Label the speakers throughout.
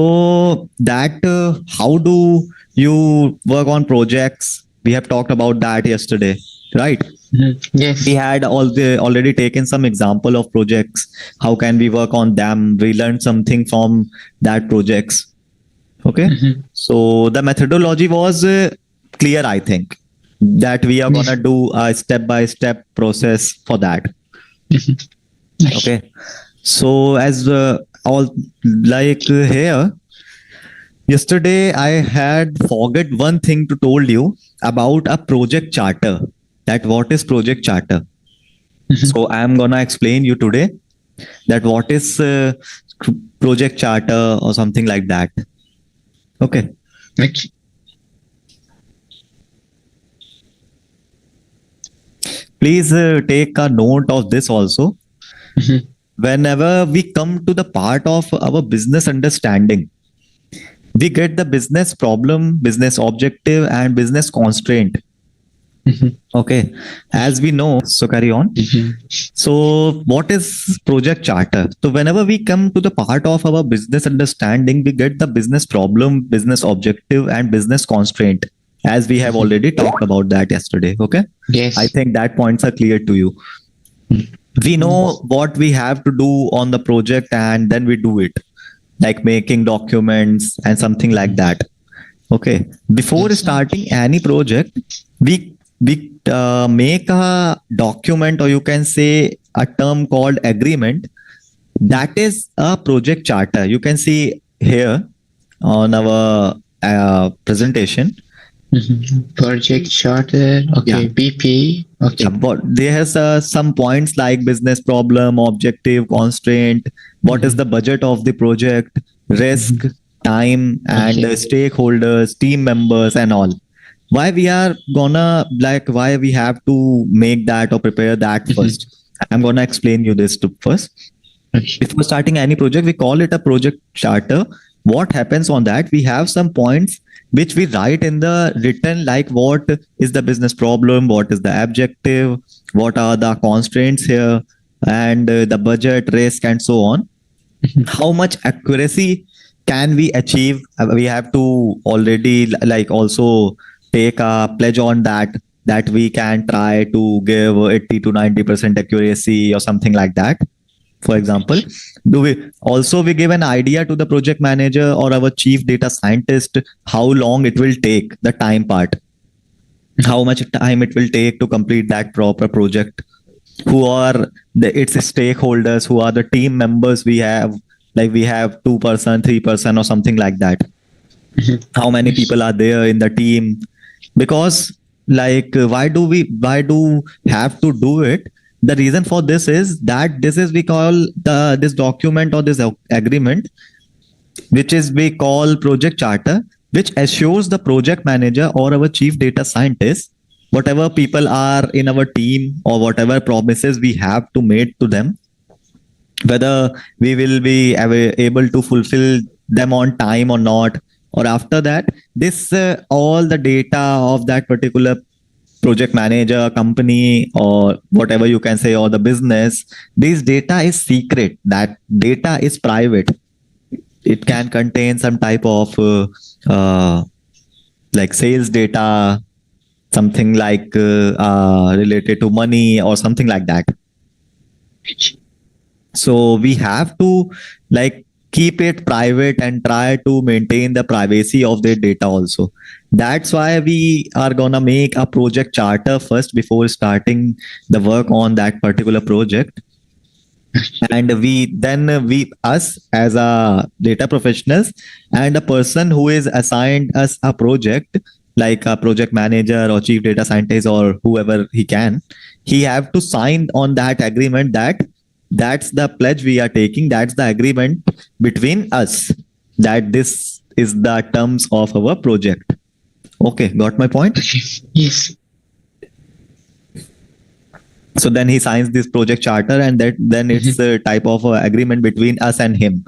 Speaker 1: So that how do you work on projects? We have talked about that yesterday, right?
Speaker 2: Yes.
Speaker 1: We had already taken some example of projects. How can we work on them? We learned something from that projects. Okay. So the methodology was clear, I think, that we are gonna do a step-by-step process for that. Okay. So as all like here, yesterday I had forget one thing to told you about a project charter. That what is project charter? So I am gonna explain you today that what is project charter or something like that. Okay.
Speaker 2: Okay.
Speaker 1: Please take a note of this also. Whenever we come to the part of our business understanding, we get the business problem, business objective, and business constraint. Okay, as we know, so carry on. So, what is project charter? So, whenever we come to the part of our business understanding, we get the business problem, business objective, and business constraint, as we have already talked about that yesterday. Okay,
Speaker 2: Yes.
Speaker 1: I think that points are clear to you. We know what we have to do on the project, and then we do it, like making documents and something like that. Okay, before starting any project, we make a document, or you can say a term called agreement. That is a project charter. You can see here on our presentation.
Speaker 2: Project charter. Okay.
Speaker 1: Yeah.
Speaker 2: BP. Okay.
Speaker 1: Yeah, but there has some points like business problem, objective, constraint. What is the budget of the project, risk, time, and
Speaker 2: Okay.
Speaker 1: stakeholders, team members, and all. Why we are gonna like why we have to make that or prepare that first. I'm gonna explain you this first.
Speaker 2: Okay.
Speaker 1: Before starting any project, we call it a project charter. What happens on that? We have some points which we write in the written, like what is the business problem, what is the objective, what are the constraints here, and the budget, risk, and so on. How much accuracy can we achieve? We have to already like also take a pledge on that we can try to give 80 to 90% accuracy or something like that. For example, do we give an idea to the project manager or our chief data scientist how long it will take, the time part, how much time it will take to complete that proper project, who are its stakeholders, who are the team members we have, like we have 2%, 3%, or something like that. How many people are there in the team? Because like why do have to do it? The reason for this is that this is we call this document or this agreement, which is we call project charter, which assures the project manager or our chief data scientist, whatever people are in our team or whatever promises we have to make to them, whether we will be able to fulfill them on time or not. Or after that, this all the data of that particular project manager, company, or whatever you can say, or the business, this data is secret. That data is private. It can contain some type of like sales data, something like related to money or something like that. So we have to like keep it private and try to maintain the privacy of their data also. That's why we are gonna make a project charter first before starting the work on that particular project. And we us as a data professionals and a person who is assigned us a project, like a project manager or chief data scientist or whoever he have to sign on that agreement, that's the pledge we are taking, that's the agreement between us, that this is the terms of our project. Okay, got my point?
Speaker 2: Yes.
Speaker 1: So then he signs this project charter, and then it's a type of agreement between us and him.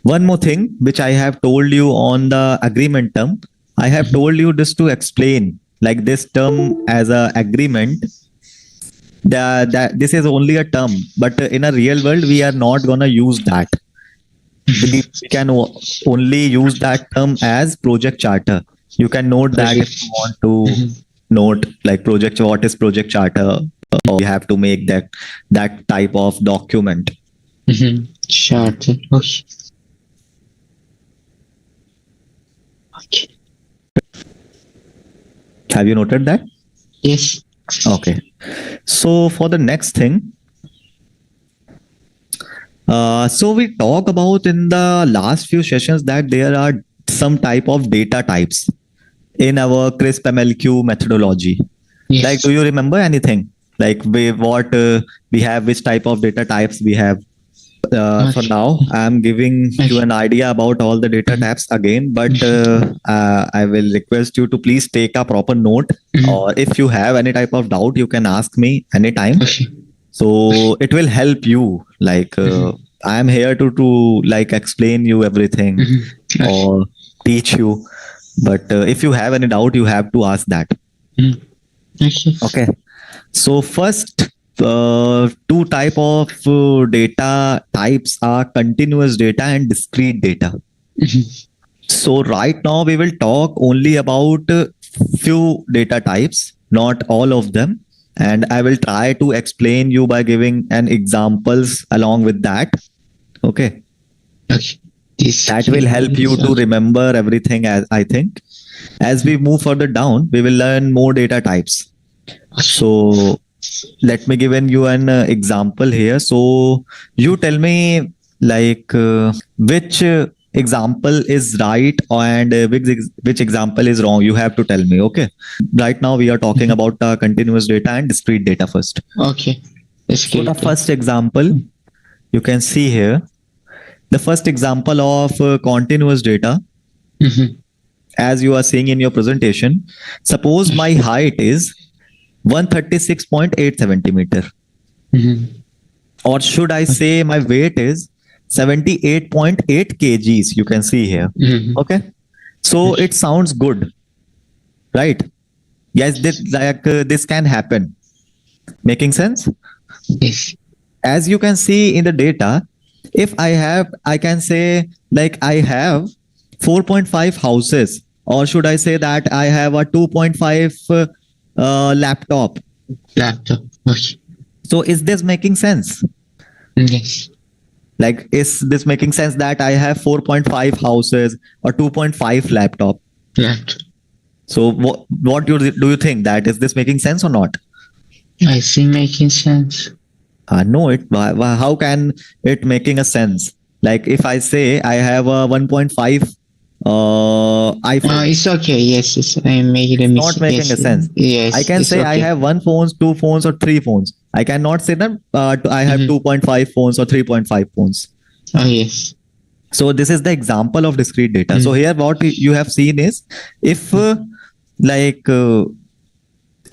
Speaker 1: One more thing which I have told you on the agreement term, I have told you this to explain, like this term as a agreement, that this is only a term, but in a real world we are not gonna use that. we can only use that term as project charter. You can note that if you want to note like project, what is project charter, or you have to make that type of document.
Speaker 2: Charter. Okay. Okay.
Speaker 1: Have you noted that?
Speaker 2: Yes.
Speaker 1: Okay. So for the next thing, so we talk about in the last few sessions that there are some type of data types in our CRISP MLQ methodology.
Speaker 2: Yes.
Speaker 1: Like, do you remember anything? Like we have, which type of data types we have? For now, I'm giving you an idea about all the data types again, but I will request you to please take a proper note, or if you have any type of doubt, you can ask me anytime. So it will help you. Like I am here to like explain you everything or teach you. But if you have any doubt, you have to ask that. Okay. So first, two type of data types are continuous data and discrete data. So right now we will talk only about few data types, not all of them. And I will try to explain you by giving an examples along with that. Okay. That will help you to remember everything, as I think. As we move further down, we will learn more data types. So let me give you an example here. So you tell me like which example is right and which example is wrong. You have to tell me. Okay. Right now we are talking about continuous data and discrete data first.
Speaker 2: Okay.
Speaker 1: So the first example you can see here, the first example of continuous data, as you are seeing in your presentation, suppose my height is 136.8 centimeter. Or should I say my weight is 78.8 kgs. You can see here. Okay. So it sounds good, right? Yes, this can happen. Making sense?
Speaker 2: Yes.
Speaker 1: As you can see in the data, if I can say like I have 4.5 houses, or should I say that I have a 2.5 laptop.
Speaker 2: Okay.
Speaker 1: So is this making sense?
Speaker 2: Yes.
Speaker 1: Like, is this making sense that I have 4.5 houses or 2.5 laptop? So what do you think, that is this making sense or not?
Speaker 2: I think making sense.
Speaker 1: No, how can it making a sense? Like if I say I have a 1.5 iPhone.
Speaker 2: It's okay. Yes, I made a mistake.
Speaker 1: Not making a sense.
Speaker 2: Yes,
Speaker 1: I can say okay. I have one phone, two phones, or three phones. I cannot say that I have 2.5 phones or 3.5 phones.
Speaker 2: Oh yes.
Speaker 1: So this is the example of discrete data. So here what you have seen is, if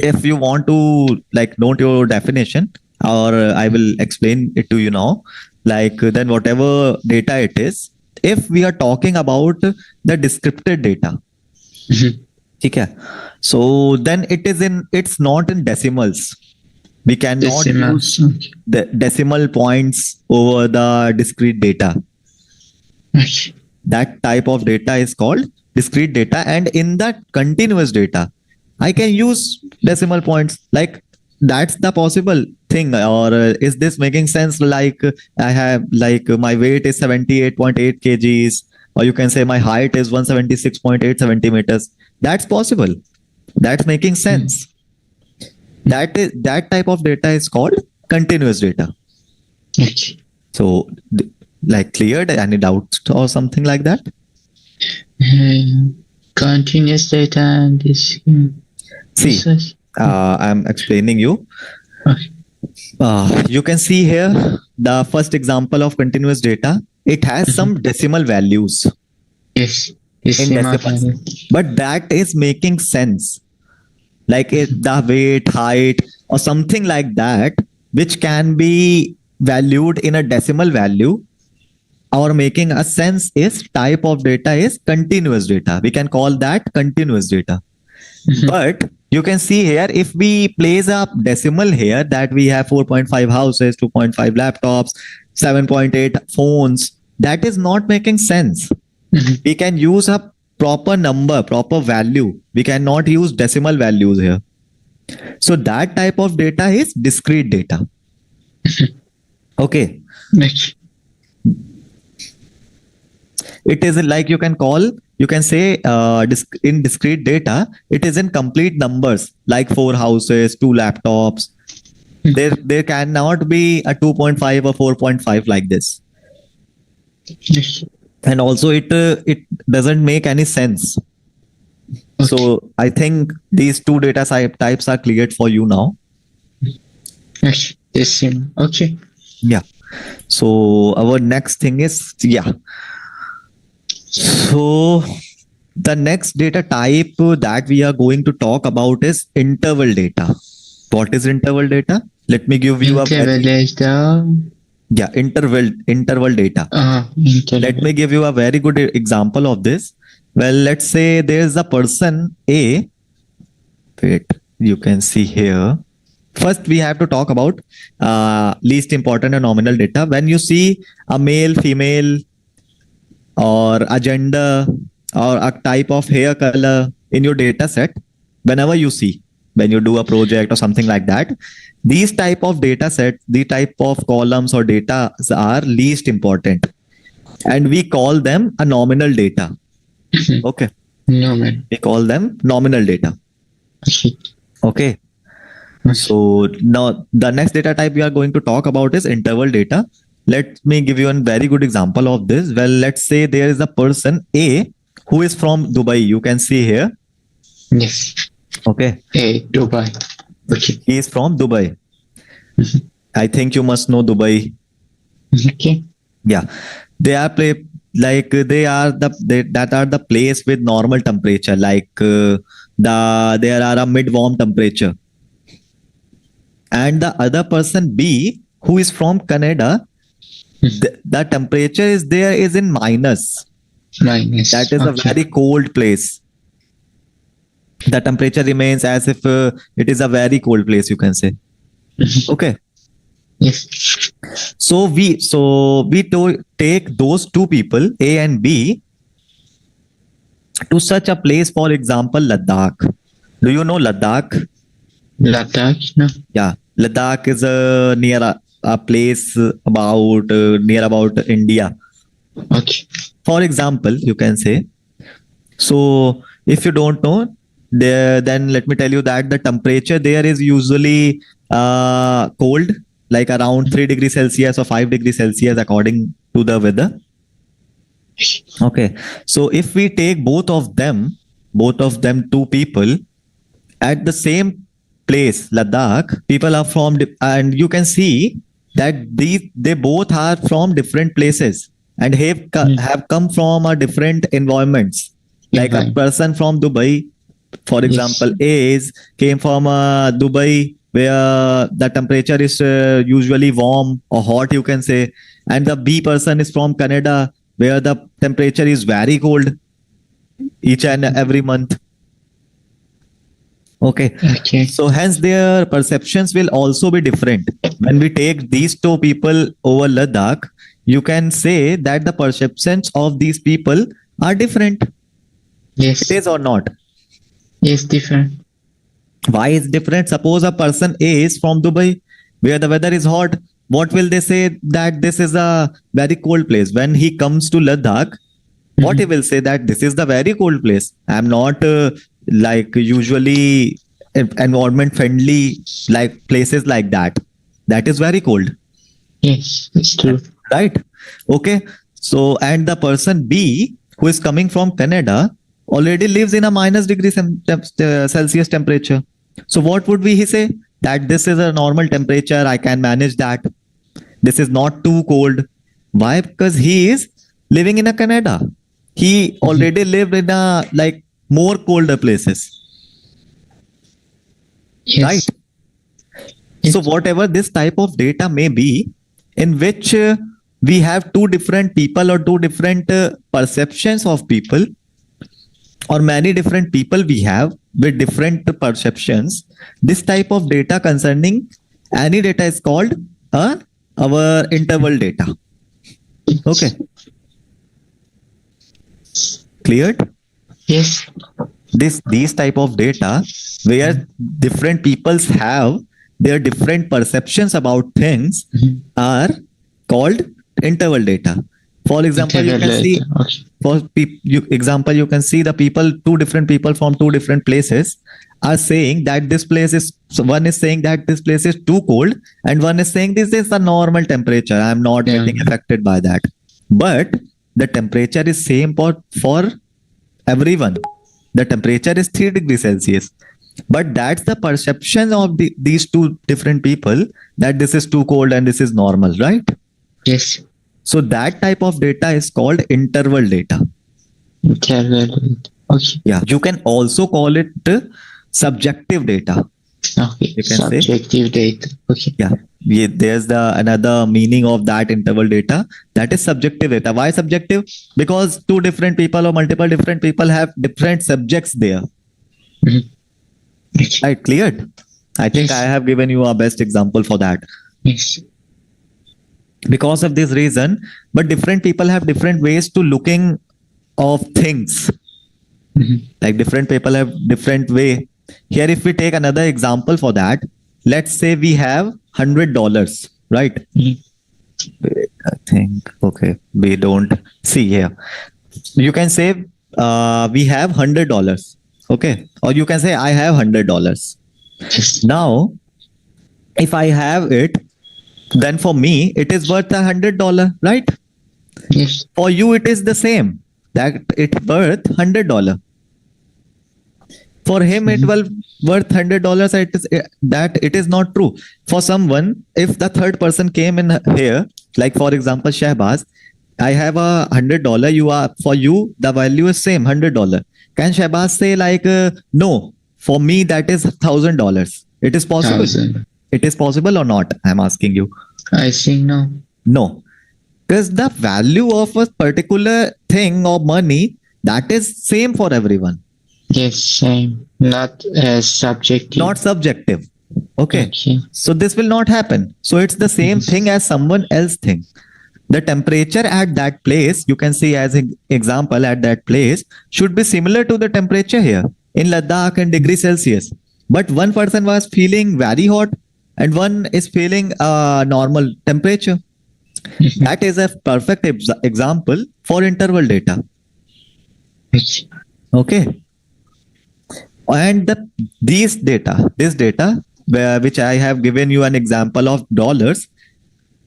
Speaker 1: if you want to like note your definition, or I will explain it to you now. Like then whatever data it is, if we are talking about the descriptive data, okay, so then it's not in decimals. We cannot use the decimal points over the discrete data. That type of data is called discrete data, and in that continuous data, I can use decimal points. Like that's the possible thing. Or is this making sense? Like I have like my weight is 78.8 kgs, or you can say my height is 176.8 centimeters. That's possible. That's making sense. That type of data is called continuous data. So like cleared, any doubts or something like that?
Speaker 2: Continuous data and this.
Speaker 1: See, I'm explaining you. You can see here the first example of continuous data. It has some decimal values.
Speaker 2: Yes.
Speaker 1: But that is making sense. Like the weight, height, or something like that, which can be valued in a decimal value, or making a sense, is type of data is continuous data. We can call that continuous data. But you can see here, if we place a decimal here, that we have 4.5 houses, 2.5 laptops, 7.8 phones, that is not making sense.
Speaker 2: Mhm.
Speaker 1: We can use a proper number, proper value. We cannot use decimal values here. So that type of data is discrete data. Okay.
Speaker 2: Okay.
Speaker 1: It is like you can say in discrete data, it is in complete numbers like 4 houses, 2 laptops. There cannot be a 2.5 or 4.5 like this.
Speaker 2: Yes.
Speaker 1: And also it doesn't make any sense.
Speaker 2: Okay.
Speaker 1: So I think these two data types are cleared for you now.
Speaker 2: Yes. Decimal. Okay.
Speaker 1: Yeah. So our next thing is, yeah. So the next data type that we are going to talk about is interval data. What is interval data? Let me give you
Speaker 2: Interval data.
Speaker 1: interval data.
Speaker 2: Interval.
Speaker 1: Let me give you a very good example of this. Well, let's say there's a person A. Wait, you can see here. First, we have to talk about least important and nominal data. When you see a male, female, or a gender, or a type of hair color in your data set, whenever you see, when you do a project or something like that, these type of data sets, the type of columns or data are least important. And we call them a nominal data. Okay.
Speaker 2: Nominal.
Speaker 1: We call them nominal data.
Speaker 2: Okay.
Speaker 1: Okay. So now the next data type we are going to talk about is interval data. Let me give you a very good example of this. Well, let's say there is a person A who is from Dubai. You can see here.
Speaker 2: Yes.
Speaker 1: Okay.
Speaker 2: A. Dubai. Okay.
Speaker 1: He is from Dubai. I think you must know Dubai.
Speaker 2: Okay.
Speaker 1: Yeah. They are that are the place with normal temperature, like there are a mid warm temperature. And the other person B who is from Canada, the temperature is there is in minus.
Speaker 2: Minus.
Speaker 1: That is a very cold place. The temperature remains as if it is a very cold place, you can say. Okay.
Speaker 2: Yes.
Speaker 1: So we take those two people, A and B, to such a place, for example, Ladakh. Do you know Ladakh?
Speaker 2: Ladakh, no?
Speaker 1: Yeah, Ladakh is near a place near about India.
Speaker 2: Okay.
Speaker 1: For example, you can say. So if you don't know, then let me tell you that the temperature there is usually cold, like around 3 degrees Celsius or 5 degrees Celsius according to the weather. Okay. So if we take both of them, two people at the same place, Ladakh, people are from, and you can see that they both are from different places and have come from a different environments. Like a person from Dubai, for example, came from Dubai, where the temperature is usually warm or hot, you can say, and the B person is from Canada, where the temperature is very cold each and every month. Okay. So hence their perceptions will also be different. When we take these two people over Ladakh, you can say that the perceptions of these people are different.
Speaker 2: Yes.
Speaker 1: It is or not?
Speaker 2: Yes, different.
Speaker 1: Why is different? Suppose a person A is from Dubai, where the weather is hot. What will they say? That this is a very cold place. When he comes to Ladakh, what he will say that this is the very cold place. I'm not like usually environment friendly like places like that. That is very cold.
Speaker 2: Yes, it's true.
Speaker 1: Right. Okay. So and the person B who is coming from Canada already lives in a minus degree Celsius temperature. So what would he say? That this is a normal temperature. I can manage that. This is not too cold. Why? Because he is living in a Canada. He already lived in a like more colder places.
Speaker 2: Yes.
Speaker 1: Right. Yes. So whatever this type of data may be, in which we have two different people or two different perceptions of people, or many different people we have with different perceptions, this type of data concerning any data is called our interval data. Okay. Cleared?
Speaker 2: Yes.
Speaker 1: These type of data where different peoples have their different perceptions about things
Speaker 2: Mhm.
Speaker 1: are called interval data. For example, you can see
Speaker 2: Okay.
Speaker 1: you can see the people, two different people from two different places are saying that this place is, so one is saying that this place is too cold and one is saying this is the normal temperature, I'm not
Speaker 2: Yeah.
Speaker 1: getting affected by that. But the temperature is same for everyone. The temperature is 3 degrees Celsius. But that's the perception of these two different people, that this is too cold and this is normal, right?
Speaker 2: Yes.
Speaker 1: So that type of data is called interval data.
Speaker 2: Interval data. Okay.
Speaker 1: Yeah. You can also call it subjective data.
Speaker 2: Okay.
Speaker 1: You can say.
Speaker 2: Subjective data. Okay.
Speaker 1: Yeah. There's the another meaning of that interval data, that is subjective data. Why subjective? Because two different people or multiple different people have different subjects there.
Speaker 2: Mhm. Okay.
Speaker 1: Right, cleared? I think
Speaker 2: Yes.
Speaker 1: I have given you a best example for that.
Speaker 2: Yes.
Speaker 1: Because of this reason, but different people have different ways to looking of things.
Speaker 2: Mhm.
Speaker 1: Like different people have different way. Here, if we take another example for that, let's say we have $100, right?
Speaker 2: Mhm.
Speaker 1: I think, okay, we don't see here. You can say we have $100, okay? Or you can say I have $100.
Speaker 2: Yes.
Speaker 1: Now, if I have it, then for me it is worth $100, right?
Speaker 2: Yes.
Speaker 1: For you it is the same, that it's worth $100. For him it
Speaker 2: Mhm.
Speaker 1: will worth $100. It is that it is not true. For someone, if the third person came in here, like for example Shahbaz, I have $100, you are, for you the value is same $100. Can Shahbaz say like no, for me that is $1,000? It is possible.
Speaker 2: 1,000.
Speaker 1: It is possible or not? I'm asking you.
Speaker 2: I think no.
Speaker 1: No, because the value of a particular thing or money, that is same for everyone,
Speaker 2: Yes. Same. Not subjective.
Speaker 1: not subjective. Okay.
Speaker 2: Okay.
Speaker 1: So this will not happen. So it's the same thing as someone else thing. The temperature at that place, you can see as an example, at that place should be similar to the temperature here in Ladakh in degree Celsius. But one person was feeling very hot and one is feeling normal temperature.
Speaker 2: Mhm.
Speaker 1: That is a perfect example for interval data.
Speaker 2: Okay.
Speaker 1: Okay. And this data, which I have given you an example of dollars,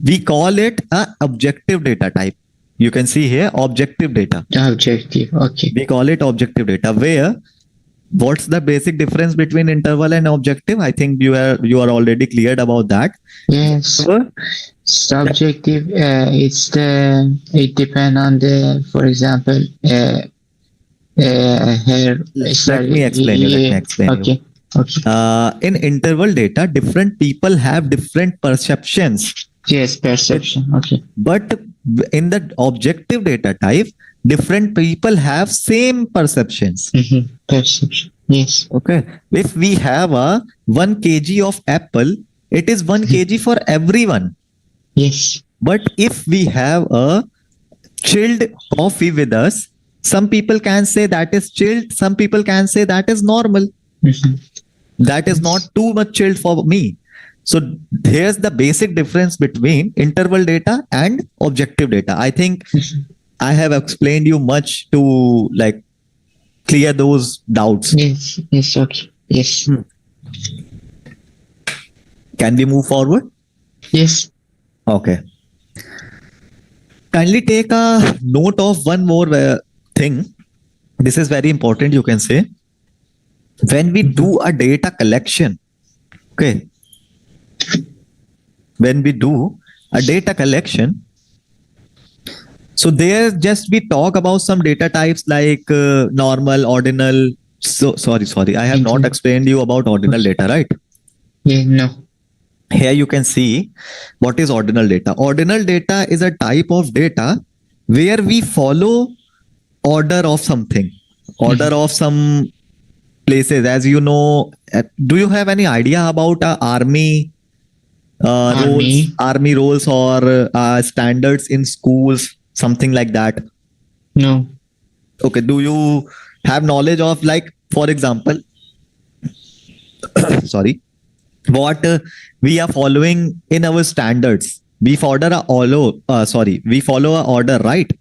Speaker 1: we call it a objective data type. You can see here objective data.
Speaker 2: Objective. Okay.
Speaker 1: We call it objective data. Where what's the basic difference between interval and objective? I think you are already cleared about that.
Speaker 2: Yes.
Speaker 1: However,
Speaker 2: Subjective. It depends on the, for example, here.
Speaker 1: let me explain you. Let me explain you.
Speaker 2: Okay. Okay.
Speaker 1: In interval data, different people have different perceptions.
Speaker 2: Yes. Perception. Okay.
Speaker 1: But in the objective data type, different people have same perceptions.
Speaker 2: Mhm. Perception. Yes.
Speaker 1: Okay. If we have a 1 kg of apple, it is 1 kg for everyone.
Speaker 2: Yes.
Speaker 1: But if we have a chilled coffee with us, some people can say that is chilled, some people can say that is normal.
Speaker 2: Mhm.
Speaker 1: That is not too much chilled for me. So here's the basic difference between interval data and objective data. I think
Speaker 2: Mhm.
Speaker 1: I have explained you much to like clear those doubts.
Speaker 2: Yes. Yes. Okay. Yes.
Speaker 1: Can we move forward?
Speaker 2: Yes.
Speaker 1: Okay. Kindly take a note of one more thing. This is very important, you can say. When we do a data collection, okay, when we do a data collection, so there just we talk about some data types like normal, ordinal. So sorry, I have not explained you about ordinal data, right?
Speaker 2: Yeah. No.
Speaker 1: Here you can see what is ordinal data. Ordinal data is a type of data where we follow order of something, order of some places. As you know, do you have any idea about army army roles or standards in schools, something like that?
Speaker 2: No.
Speaker 1: Okay, do you have knowledge of, like, for example, sorry, what we are following in our standards? We follow a we follow a order, right?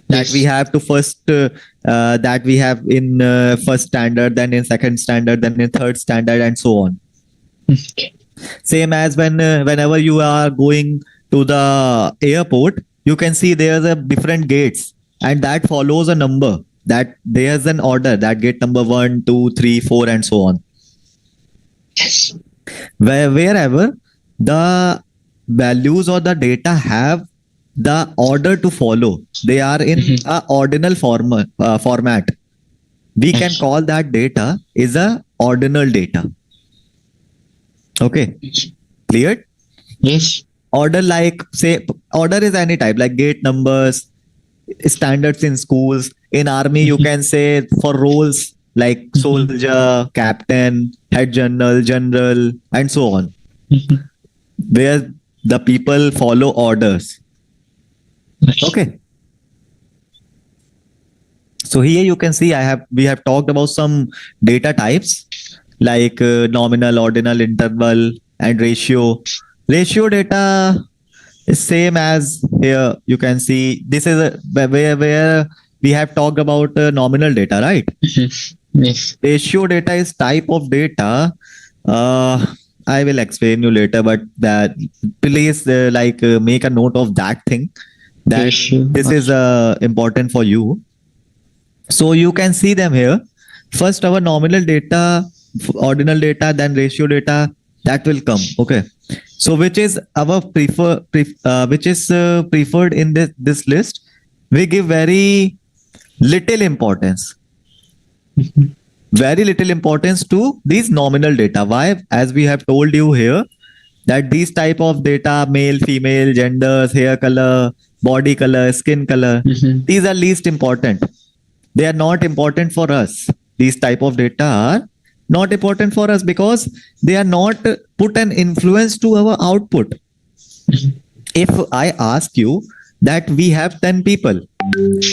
Speaker 1: That we
Speaker 2: Yes.
Speaker 1: have to first that we have in first standard, then in second standard, then in third standard, and so on.
Speaker 2: Okay.
Speaker 1: Same as whenever you are going to the airport, you can see there's a different gates, and that follows a number, that there's an order, that gate number 1, 2, 3, 4, and so on.
Speaker 2: Yes.
Speaker 1: Wherever the values or the data have the order to follow, they are in a ordinal format. We can
Speaker 2: Yes.
Speaker 1: call that data is a ordinal data. Okay, clear?
Speaker 2: Yes.
Speaker 1: Order, like, say, order is any type, like gate numbers, standards in schools. In army, you can say for roles like soldier, captain, head general, and so on, where the people follow orders. Okay. So here you can see we have talked about some data types like nominal, ordinal, interval, and ratio. Ratio data is same as here. You can see this is where we have talked about nominal data, right?
Speaker 2: Yes.
Speaker 1: Ratio data is type of data. Uh, I will explain you later, but that please make a note of that thing. That
Speaker 2: Ratio.
Speaker 1: this is important for you. So you can see them here. First, our nominal data, ordinal data, then ratio data, that will come. Okay. So which is our preferred in this list? We give very little importance. Very little importance to these nominal data. Why? As we have told you here, that these type of data, male, female, genders, hair color, body color, skin color, these are least important. They are not important for us. These type of data are not important for us because they are not put an influence to our output. If I ask you that we have 10 people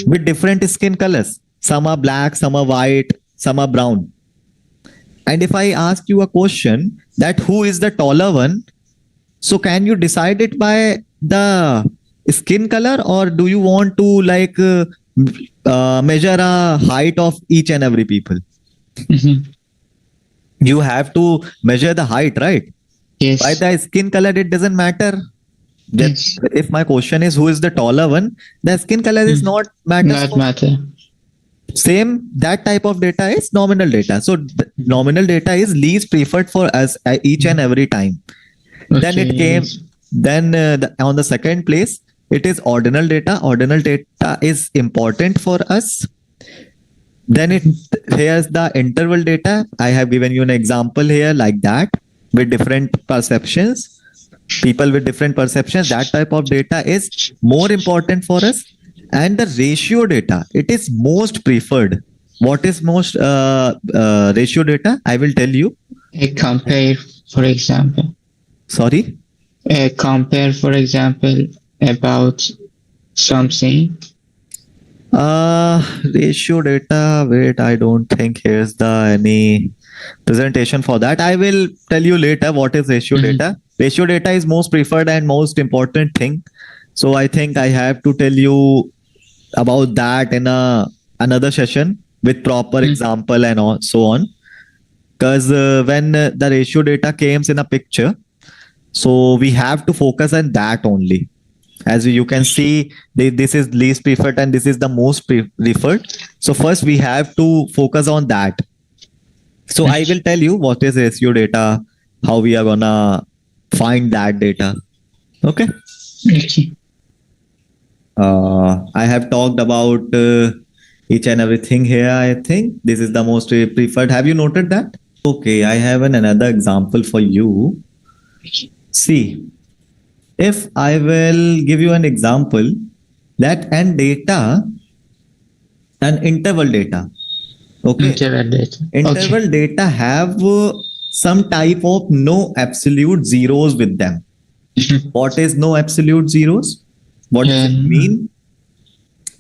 Speaker 1: with different skin colors, some are black, some are white, some are brown. And if I ask you a question that who is the taller one, so can you decide it by the skin color, or do you want to measure a height of each and every people? You have to measure the height, right?
Speaker 2: Yes.
Speaker 1: By the skin color, it doesn't matter.
Speaker 2: Yes.
Speaker 1: If my question is who is the taller one, the skin color is not matters.
Speaker 2: Not matter.
Speaker 1: Same, that type of data is nominal data. So nominal data is least preferred for us each and every time. Then it came. Then on the second place, it is ordinal data. Ordinal data is important for us. Then here's the interval data. I have given you an example here like that with different perceptions. People with different perceptions. That type of data is more important for us. And the ratio data, it is most preferred. What is most ratio data? I will tell you.
Speaker 2: A compare, for example.
Speaker 1: Sorry?
Speaker 2: Compare, for example, about something.
Speaker 1: Ratio data. Wait, I don't think here's any presentation for that. I will tell you later what is ratio data. Ratio data is most preferred and most important thing. So I think I have to tell you about that in another session with proper example and so on. Because when the ratio data comes in a picture, so we have to focus on that only. As you can see, this is least preferred and this is the most preferred. So first we have to focus on that. So I will tell you what is ratio data, how we are gonna find that data. Okay. I have talked about each and everything here. I think this is the most preferred. Have you noted that? Okay, I have another example for you. See, if I will give you an example that an interval data. Okay. Interval data have some type of no absolute zeros with them. What is no absolute zeros? What does it mean?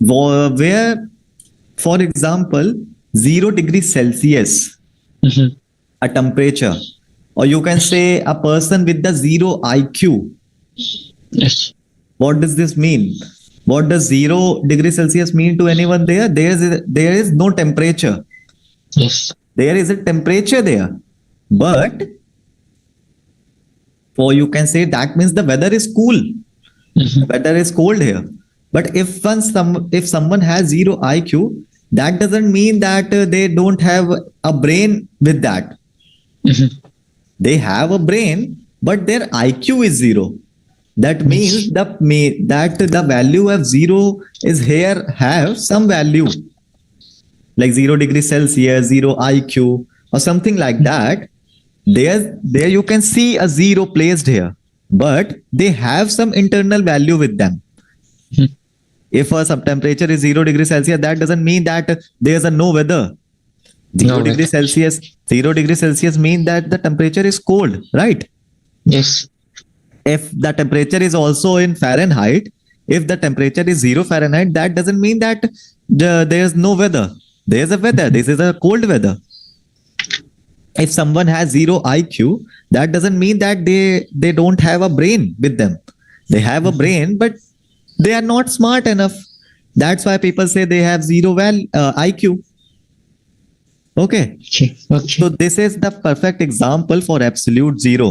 Speaker 1: Where For example, 0 degrees Celsius,
Speaker 2: Mhm.
Speaker 1: a temperature, or you can say a person with the zero IQ.
Speaker 2: Yes.
Speaker 1: What does this mean? What does 0 degrees Celsius mean to anyone there? There is no temperature.
Speaker 2: Yes.
Speaker 1: There is a temperature there, but for you can say that means the weather is cool.
Speaker 2: Mhm.
Speaker 1: Weather is cold here. But if someone has zero IQ, that doesn't mean that they don't have a brain with that.
Speaker 2: Mhm.
Speaker 1: They have a brain, but their IQ is zero. That means
Speaker 2: Yes.
Speaker 1: that the value of zero is here have some value like 0 degrees Celsius, zero IQ, or something like that. There you can see a zero placed here, but they have some internal value with them.
Speaker 2: Mhm.
Speaker 1: If a sub temperature is 0 degrees Celsius, that doesn't mean that there's a no weather. Zero
Speaker 2: No way.
Speaker 1: degrees Celsius, 0 degrees Celsius mean that the temperature is cold, right?
Speaker 2: Yes.
Speaker 1: If the temperature is also in Fahrenheit, if the temperature is 0 Fahrenheit, that doesn't mean that there's no weather. There's a weather. This is a cold weather. If someone has zero IQ, that doesn't mean that they don't have a brain with them. They have a brain, but they are not smart enough. That's why people say they have IQ. Okay.
Speaker 2: Okay.
Speaker 1: So
Speaker 2: Okay.
Speaker 1: this is the perfect example for absolute zero,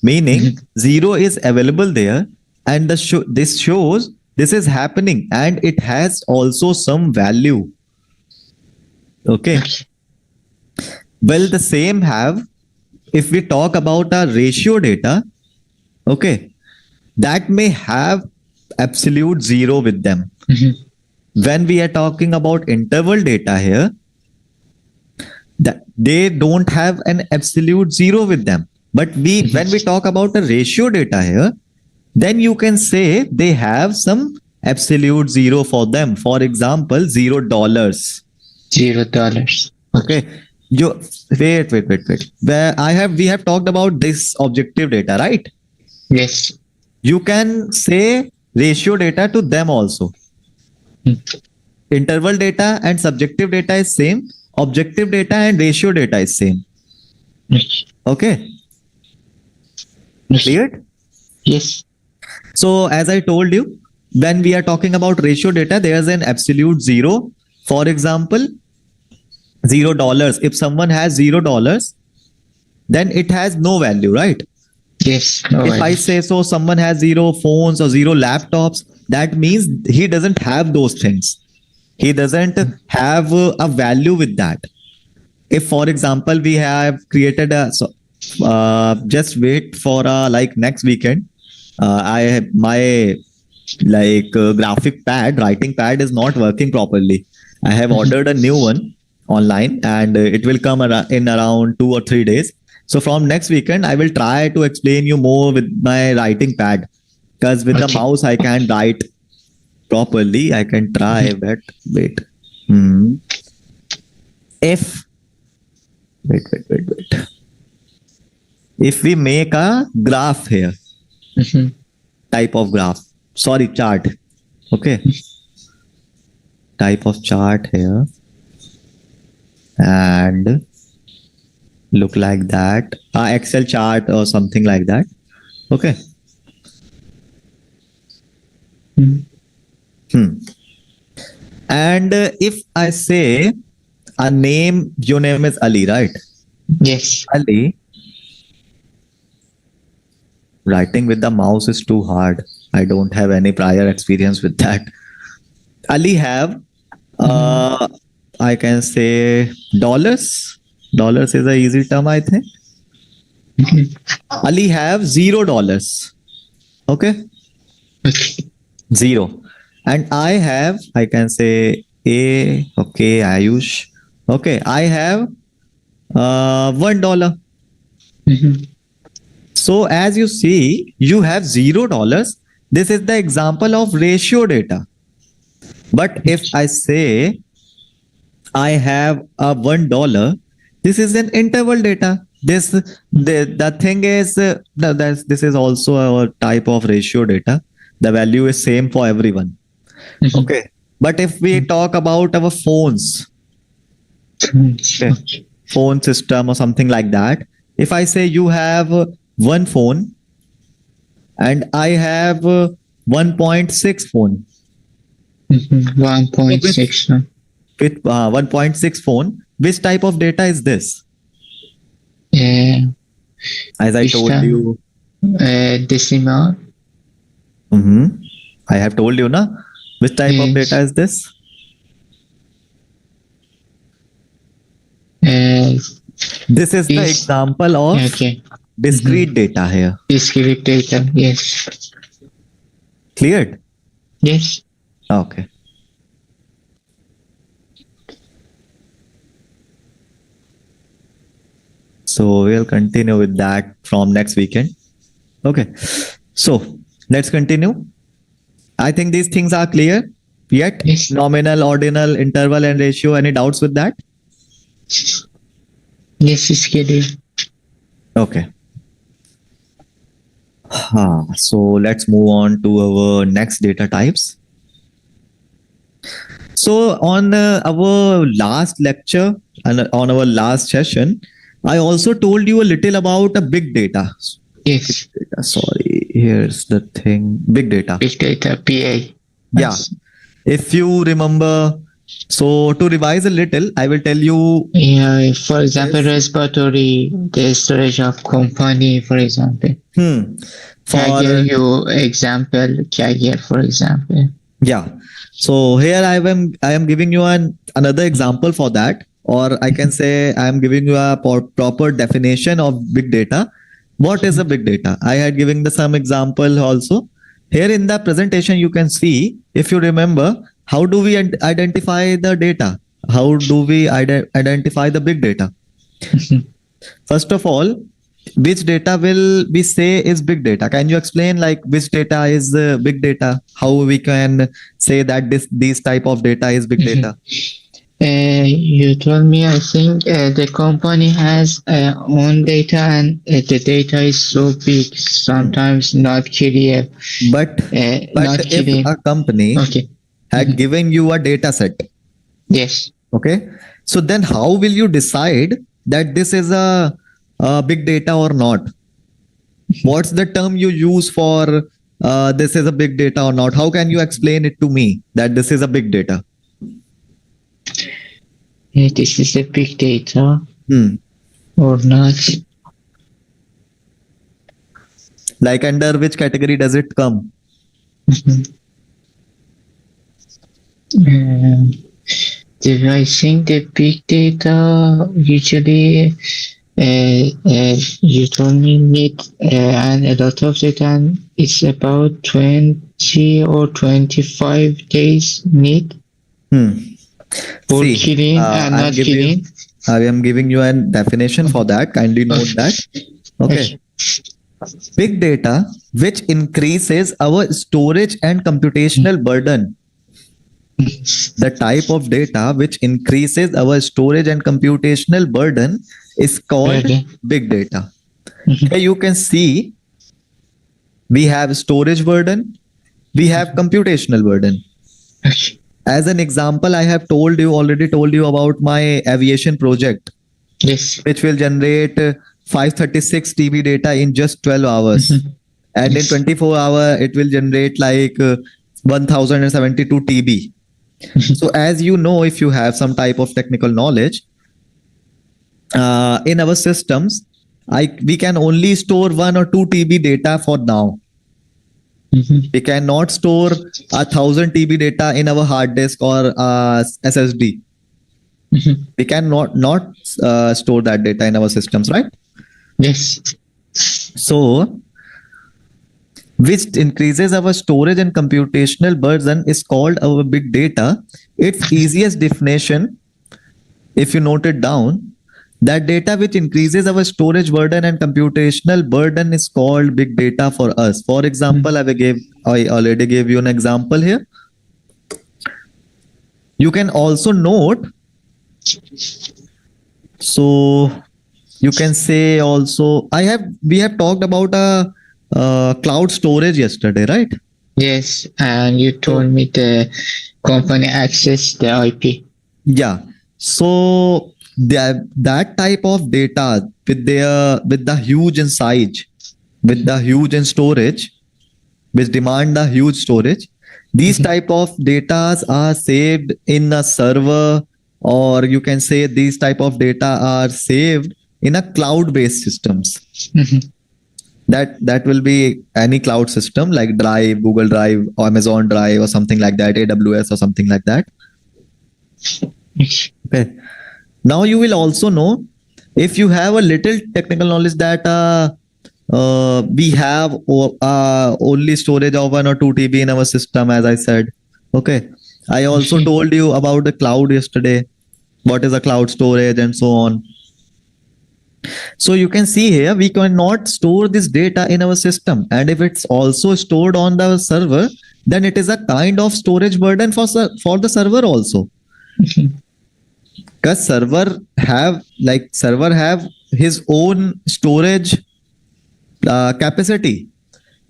Speaker 1: meaning
Speaker 2: Mhm.
Speaker 1: zero is available there, and this shows this is happening, and it has also some value. Okay.
Speaker 2: Okay.
Speaker 1: Well, the same have if we talk about our ratio data. Okay, that may have absolute zero with them.
Speaker 2: Mhm.
Speaker 1: When we are talking about interval data here, that they don't have an absolute zero with them. But when we talk about the ratio data here, then you can say they have some absolute zero for them. For example, $0.
Speaker 2: $0. Okay.
Speaker 1: Okay. You wait. Where we have talked about this objective data, right?
Speaker 2: Yes.
Speaker 1: You can say ratio data to them also.
Speaker 2: Mm.
Speaker 1: Interval data and subjective data is same. Objective data and ratio data is same.
Speaker 2: Yes.
Speaker 1: Okay.
Speaker 2: Yes.
Speaker 1: Cleared?
Speaker 2: Yes.
Speaker 1: So as I told you, when we are talking about ratio data, there's an absolute zero. For example, $0. If someone has $0, then it has no value, right?
Speaker 2: Yes. No
Speaker 1: If I
Speaker 2: way.
Speaker 1: say so, someone has zero phones or zero laptops, that means he doesn't have those things. He doesn't have a value with that. If, for example, we have created just wait for like next weekend. I have my graphic pad, writing pad is not working properly. I have ordered a new one online, and it will come in around 2 or 3 days. So from next weekend, I will try to explain you more with my writing pad, because with the
Speaker 2: Okay.
Speaker 1: mouse I can't write properly. I can try, but wait. Hmm. If wait. If we make a graph here,
Speaker 2: Mhm.
Speaker 1: type of graph, sorry, chart. Okay, type of chart here, and look like that. Excel chart or something like that. Okay.
Speaker 2: Mhm.
Speaker 1: Hmm. And if I say a name, your name is Ali, right?
Speaker 2: Yes.
Speaker 1: Ali, writing with the mouse is too hard. I don't have any prior experience with that. Ali have, uh, I can say dollars. Dollars is a easy term, I think.
Speaker 2: Mhm.
Speaker 1: Ali have $0. Okay,
Speaker 2: Okay.
Speaker 1: zero. And I have, I can say okay, Ayush. Okay, I have $1.
Speaker 2: Mhm.
Speaker 1: So as you see, you have $0. This is the example of ratio data. But if I say I have a $1, this is an interval data. The thing is this is also a type of ratio data. The value is same for everyone.
Speaker 2: Mhm.
Speaker 1: Okay. But if we talk about our phones, okay, phone system or something like that, if I say you have one phone and I have 1.6 phone,
Speaker 2: 1.6.
Speaker 1: with 1.6 phone, which type of data is this? As I
Speaker 2: Which
Speaker 1: told
Speaker 2: type?
Speaker 1: you,
Speaker 2: Decimal.
Speaker 1: I have told you, na? Which type of
Speaker 2: Yes.
Speaker 1: data is this? This is the
Speaker 2: Is
Speaker 1: example of
Speaker 2: okay.
Speaker 1: discrete data here.
Speaker 2: Discrete data. Yes.
Speaker 1: Cleared?
Speaker 2: Yes.
Speaker 1: Okay. So we'll continue with that from next weekend. Okay. So let's continue. I think these things are clear. Yet
Speaker 2: Yes.
Speaker 1: nominal, ordinal, interval, and ratio. Any doubts with that?
Speaker 2: Yes, it's clear.
Speaker 1: Okay. So let's move on to our next data types. So on our last lecture and on our last session, I also told you a little about a big data.
Speaker 2: Yes.
Speaker 1: Sorry, here's the thing. Big data.
Speaker 2: Big data. PA.
Speaker 1: Yeah. If you remember, so to revise a little, I will tell you.
Speaker 2: Yeah. For example, respiratory, the storage of company, for example. Carrier, you example, carrier, for example.
Speaker 1: Yeah. So here I am giving you another example for that, or I can say I am giving you a proper definition of big data. What is a big data? I had given some example also. Here in the presentation, you can see, if you remember, how do we identify the data? How do we identify the big data? First of all, which data will we say is big data? Can you explain like which data is big data? How we can say that these type of data is big data?
Speaker 2: You told me, I think the company has own data and the data is so big, sometimes not clear.
Speaker 1: But
Speaker 2: Not
Speaker 1: if
Speaker 2: clear.
Speaker 1: a company had given you a data set,
Speaker 2: yes.
Speaker 1: Okay, so then how will you decide that this is a big data or not? What's the term you use for this is a big data or not? How can you explain it to me that this is a big data?
Speaker 2: This is a big data or not?
Speaker 1: Like under which category does it come?
Speaker 2: I think the big data usually you told me need and a lot of data, and it's about 20 or 25 days need for killing and not killing.
Speaker 1: I am giving you a definition for that. Kindly note that. Okay. Big data, which increases our storage and computational burden. The type of data which increases our storage and computational burden is called big data. Here you can see we have storage burden, we have computational burden. As an example, I have already told you about my aviation project, which will generate 536 TB data in just 12 hours. And in 24 hours, it will generate like 1072 TB. So as you know, if you have some type of technical knowledge, in our systems, we can only store 1 or 2 TB data for now. We cannot store 1000 TB data in our hard disk or SSD. We cannot store that data in our systems, right?
Speaker 2: Yes.
Speaker 1: So, which increases our storage and computational burden is called our big data. Its easiest definition, if you note it down, that data which increases our storage burden and computational burden is called big data for us. For example, I already gave you an example here. You can also note, so you can say also, we have talked about a cloud storage yesterday, right?
Speaker 2: Yes, and you told me the company access the IP.
Speaker 1: Yeah. So that type of data with the huge in size, with the huge in storage, which demand a huge storage, these type of data are saved in a server, or you can say these type of data are saved in a cloud based systems. That will be any cloud system like Drive, Google Drive, or Amazon Drive, or something like that, AWS or something like that. Okay. Now you will also know, if you have a little technical knowledge, that we have only storage of 1 or 2 TB in our system, as I said. Okay. I also told you about the cloud yesterday. What is a cloud storage and so on. So you can see here, we cannot store this data in our system. And if it's also stored on the server, then it is a kind of storage burden for the server also. Because server have his own storage capacity.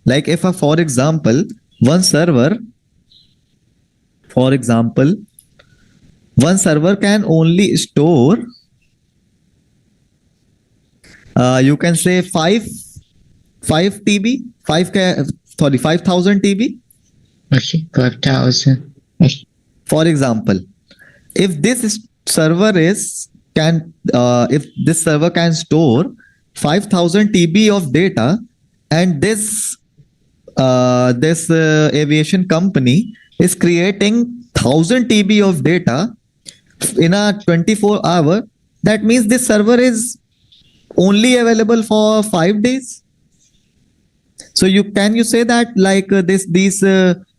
Speaker 1: Like if for example, one server can only store you can say 5 TB, 5,000 TB.
Speaker 2: Okay, 5,000.
Speaker 1: For example, if this server can store 5,000 TB of data, and this aviation company is creating 1,000 TB of data in a 24-hour, that means this server is only available for 5 days. So can you say that like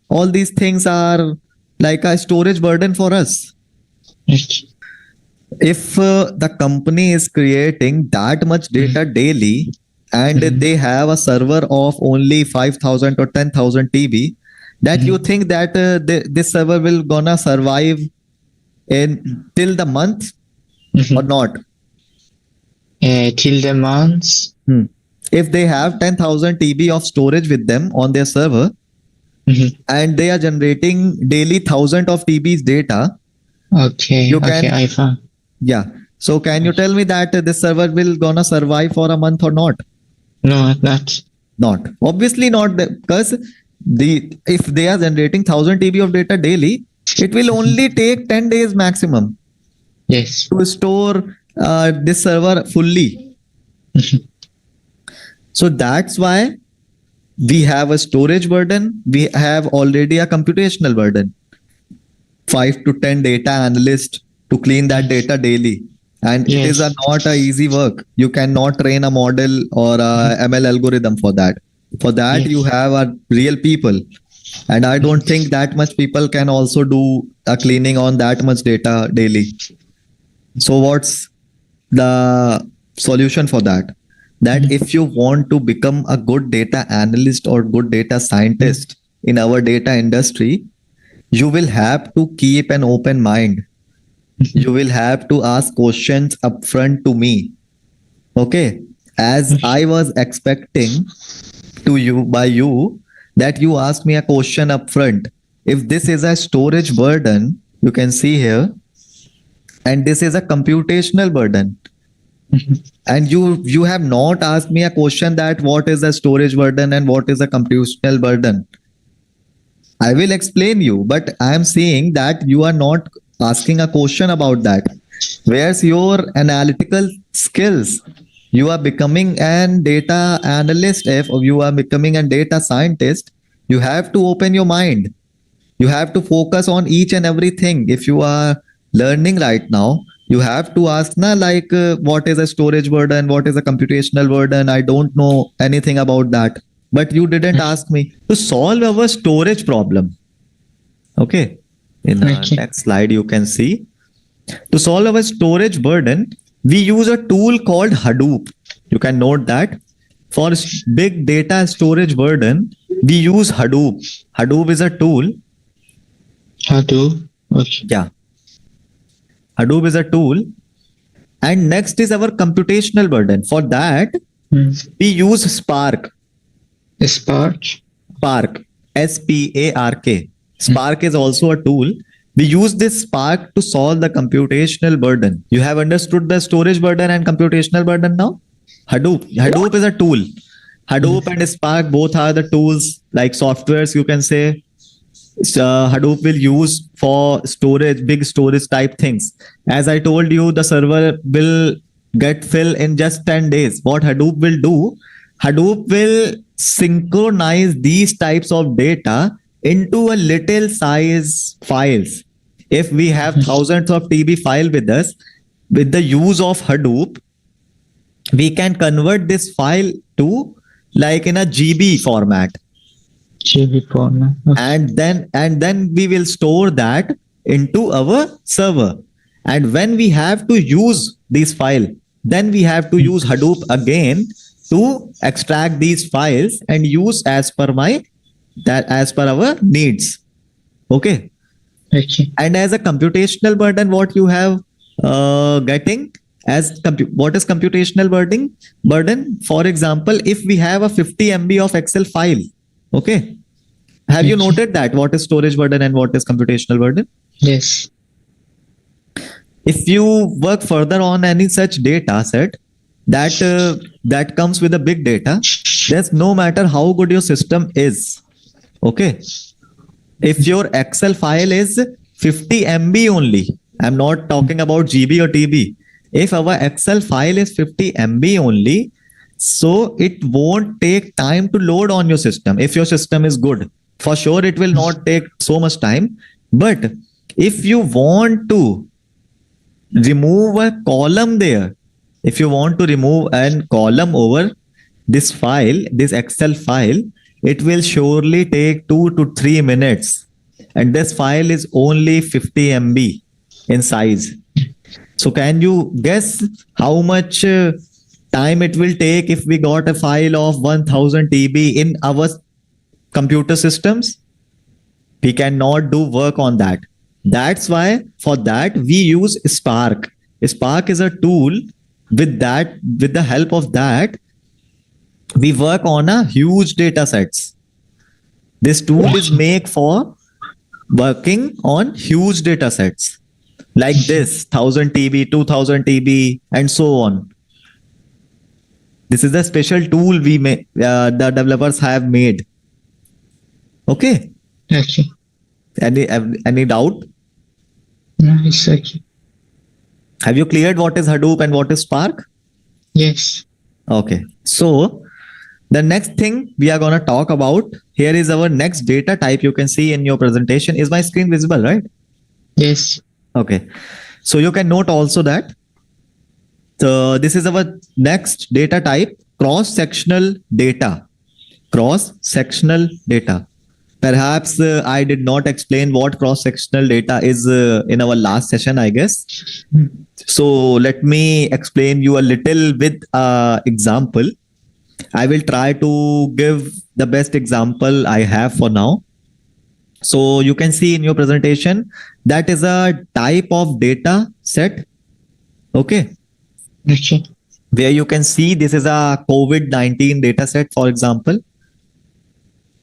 Speaker 1: all these things are like a storage burden for us? If the company is creating that much data daily, and they have a server of only 5,000 or 10,000 TB, that you think that this server will gonna survive till the month or not?
Speaker 2: Till the months.
Speaker 1: If they have 10,000 TB of storage with them on their server, and they are generating daily 1,000 of TB's data.
Speaker 2: Okay. I found.
Speaker 1: Yeah. So can you tell me that this server will gonna survive for a month or not?
Speaker 2: No, not.
Speaker 1: Not. Obviously not, because if they are generating 1,000 TB of data daily, it will only take 10 days maximum.
Speaker 2: Yes.
Speaker 1: To store this server fully. So that's why we have a storage burden. We have already a computational burden. 5 to 10 data analysts to clean that data daily. And it is not a easy work. You cannot train a model or a ML algorithm for that. For that, you have a real people. And I don't think that much people can also do a cleaning on that much data daily. So what's the solution for that? That if you want to become a good data analyst or good data scientist in our data industry, you will have to keep an open mind. You will have to ask questions upfront to me. Okay. As I was expecting by you that you ask me a question upfront. If this is a storage burden, you can see here, and this is a computational burden. And you have not asked me a question that what is a storage burden and what is a computational burden. I will explain you, but I am saying that you are not asking a question about that. Where's your analytical skills? You are becoming an data analyst. If you are becoming a data scientist, you have to open your mind. You have to focus on each and everything. If you are learning right now, you have to ask what is a storage burden, what is a computational burden. I don't know anything about that, but you didn't ask me to solve our storage problem. Okay. In the next slide, you can see, to solve our storage burden, we use a tool called Hadoop. You can note that for big data storage burden, we use Hadoop. Hadoop is a tool.
Speaker 2: Hadoop. Okay.
Speaker 1: Yeah. Hadoop is a tool. And next is our computational burden. For that, we use Spark.
Speaker 2: Spark.
Speaker 1: Spark. Spark. Spark is also a tool. We use this Spark to solve the computational burden. You have understood the storage burden and computational burden now? Hadoop is a tool. Hadoop and Spark both are the tools, like softwares you can say. Hadoop will use for storage, big storage type things. As I told you, the server will get filled in just 10 days. What Hadoop will do, Hadoop will synchronize these types of data into a little size files. If we have thousands of TB file with us, with the use of Hadoop, we can convert this file to like in a GB format.
Speaker 2: GB format.
Speaker 1: Okay. And then we will store that into our server. And when we have to use this file, then we have to use Hadoop again to extract these files and use as per our needs. Okay.
Speaker 2: Okay.
Speaker 1: And as a computational burden, what you have getting as what is computational burden? For example, if we have a 50 MB of Excel file, okay. Have you noted that what is storage burden and what is computational burden?
Speaker 2: Yes.
Speaker 1: If you work further on any such data set that comes with a big data, there's no matter how good your system is. Okay. If your Excel file is 50 MB only, I'm not talking about GB or TB. If our Excel file is 50 MB only, so it won't take time to load on your system. If your system is good, for sure it will not take so much time. But if you want to remove a column there, if you want to remove a column over this file, this Excel file, it will surely take 2 to 3 minutes. And this file is only 50 MB in size. So can you guess how much time it will take if we got a file of 1000 TB in our computer systems? We cannot do work on that. That's why for that we use Spark. Spark is a tool. With the help of that, we work on a huge data sets. This tool is made for working on huge data sets like this 1000 TB, 2000 TB, and so on. This is a special tool the developers have made. Okay.
Speaker 2: Okay.
Speaker 1: Any doubt?
Speaker 2: No, it's okay.
Speaker 1: Have you cleared what is Hadoop and what is Spark?
Speaker 2: Yes.
Speaker 1: Okay. So the next thing we are going to talk about here is our next data type. You can see in your presentation. Is my screen visible, right?
Speaker 2: Yes.
Speaker 1: Okay. So you can note also that this is our next data type, cross-sectional data. Cross-sectional data. Perhaps I did not explain what cross-sectional data is in our last session, I guess. So let me explain you a little with example. I will try to give the best example I have for now. So you can see in your presentation, that is a type of data set. Okay.
Speaker 2: Okay.
Speaker 1: Where you can see this is a COVID-19 data set, for example.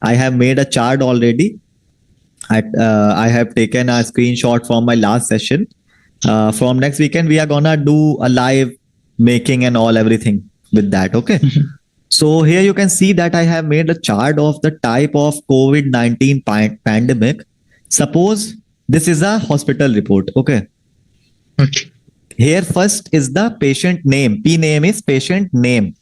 Speaker 1: I have made a chart already. I have taken a screenshot from my last session. From next weekend, we are gonna do a live making and everything with that. Okay. So here you can see that I have made a chart of the type of COVID-19 pandemic. Suppose this is a hospital report. Okay.
Speaker 2: Okay.
Speaker 1: Here first is the patient name. P name is patient name.